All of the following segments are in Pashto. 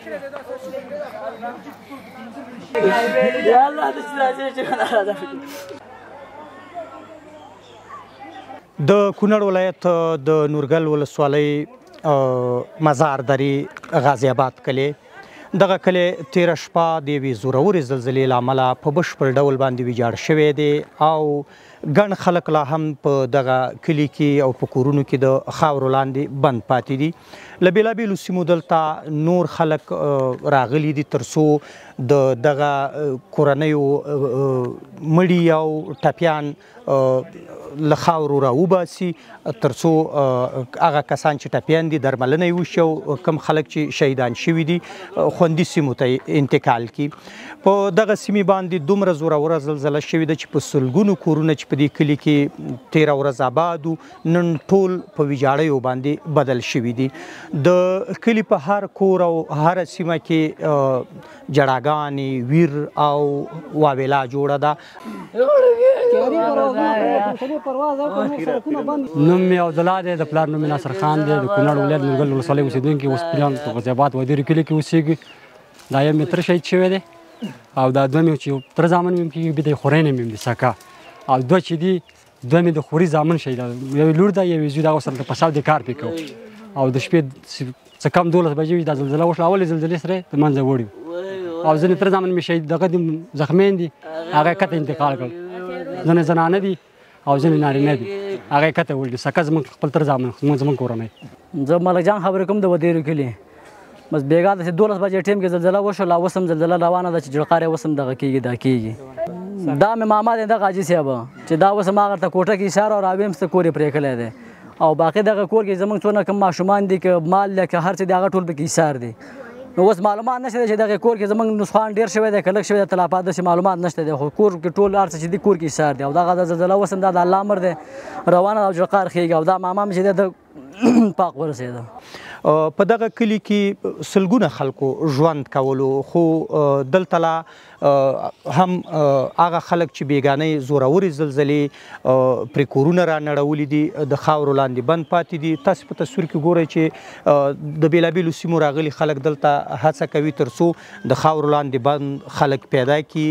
د کونړ ولایت د نورګل ولسوالۍ مزار درې غازي آباد کلی دغه کلی تیره شپه د یوې زورورې زلزلې له امله په بشپړ ډول باندې ویجاړ شوی دی او ګڼ خلک لا هم په دغه کلي کې او په کورونو کې د خاورو لاندې بند پاتې دي. له بېلابېلو سیمو دلته نور خلک راغلي دي تر څو د دغه کورنیو مړي او ټپیان له خاورو راوباسي تر څو هغه کسان چې ټپیان دي درملنه یې وشي او کوم خلک چې شهیدان شوي دي خوندي سیمو ته انتقال کړي. په دغه سیمې باندې دومره زوروره زلزله شوې ده چې په سلګونو کورونه چې په دې کلي کې تېره ورځ آباد وو نن ټول په ویجاړیو باندې بدل شوي دي. د کلي په هر کور او هره سیمه کې جړاګانې ویر او واویلا جوړه ده. نوم مې عبدالله دی، د پلار نوم مې ناصر خان دی، د کونړ ولایت نورګل ولسوالۍ اوسېدونکی اوس په غازي آباد ودیرو کلي کې اوسېږي. دا یو مې تره شهید شوی دی او دا دوه مې چې تره زامن مې کېږي بیا د خورینې مې د سکه او دوه چې دي دوه مې د خوري زامن شهید یوې لور ده یوې زوی ده هغه سره د فساد د کار پې کوو او د شپې څه کم 12 بجې دا زلزله وشوه. اولې زلزلې سره د منځه وړي او ځینې تره زامن مې شهید دغه دي زخمیان دي هغه کته انتقال کړل، ځینې زنانه دي او ځینې نارینه دي هغه کته وړي. سکه زموږ خپل تره زامن زموږ کورنۍ. زه ملک جان خبرې کوم د ودیرو کلي بس بیګا د 12 بجې ټیم کې زلزله وشوه. لا اوس هم زلزله روانه ده چې جلقار یې اوس هم دغه کېږي دا کېږي. دا مې ماما دی دغه حاجي صاحب چې دا اوس هم هغه ته کوټه کې اشاره او راویم څه کور یې پرېښلی دی او باقي دغه کور کې زموږ څونه کوم ماشومان دي که مال دی که هر څه دی هغه ټول پکې ایسار دي. نو اوس معلومات نشته چې دغه کور کې زموږ نسخان ډېر شوی دی که لږ شوی دی تلافات داسې معلومات نشته دی خو کور کې ټول هر څه چې دي کور کې ایسار دي او دغه د زلزله اوس هم دا د الله امر دی روانه او جلقار خېږي او دا ماما مې چې دی د پاک ورسېده. په دغه کلي کې سلګونه خلکو ژوند کولو خو دلته لا هم هغه خلک چې بیګانۍ زورورې زلزلې پرې کورونه را نړولي دي د خاورو لاندې بند پاتې دي. تاسو په تصویر کې ګورئ چې د بېلابېلو سیمو راغلي خلک دلته هڅه کوي تر څو د خاورو لاندې بند خلک پیدا کړي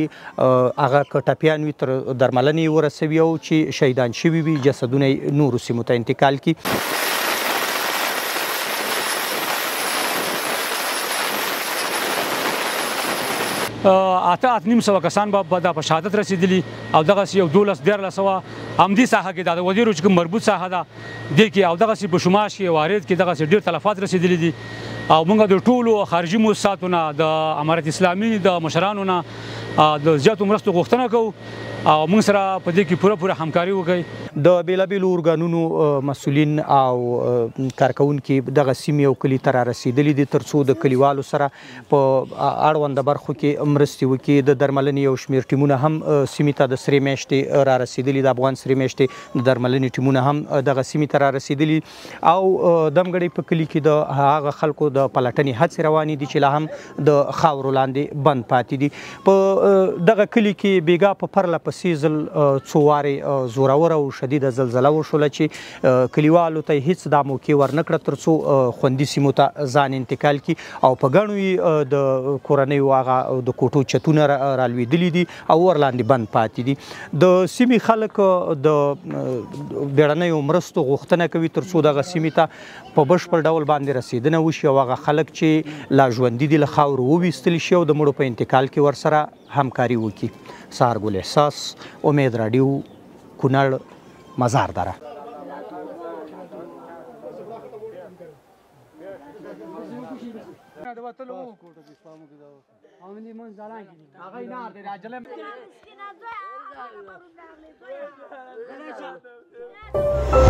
هغه که ټپیان وي تر درملنې یې ورسوي او چې شهیدان شوي وي جسدونه یې نورو سیمو ته انتقال کړي. اته نیم سوه کسان به دا په شهادت رسېدلي او دغسې یو 12-13 همدې ساحه کې دا د ودیرو چې کوم مربوط ساحه ده دې کې او دغسې په شماش کې وارد کې دغسې ډېر تلفات رسېدلي دي او موږ د ټولو خارجي مؤسساتو نه د امارت اسلامي د مشرانو نه د زیاتو مرستو غوښتنه کوو او موږ سره په دې کې پوره همکاري وکړئ. د بېلابېلو ارګانونو مسؤلین او کارکوونکي دغه سیمې او کلي ته رارسېدلي دي تر څو د کلیوالو سره په اړونده برخو کې مرستې وکړي. د درملنې یو شمېر ټیمونه هم سیمې ته د سرې میاشتې رارسېدلي د افغان سرې میاشتې د درملنې ټیمونه هم دغه سیمې ته رارسېدلي او دمګړۍ په کلي کې د هغه خلکو د پلټنې هڅې روانې دي چې لا هم د خاورو لاندې بند پاتې دي. په دغه کلي کې بیګا په پرله پسې ځل څو وارې زوروره او شدیده زلزله وشوله چې کلیوالو ته هیڅ دا موقع ورنه کړه تر څو خوندي سیمو ته ځان انتقال کړي او په ګڼو یې د کورنیو هغه د کوټو چتونه رالوېدلي دي او ورلاندې بند پاتې دي. د سیمې خلک د بیړنیو مرستو غوښتنه کوي تر څو دغه سیمې ته په بشپړ ډول باندې رسېدنه وشي او هغه خلک چې لا ژوندي دي له خاورو وویستلی شي او د مړو په انتقال کې ورسره همکاري وکړي. سهار ګل احساس، امید راډیو، کونړ، مزار دره. هغه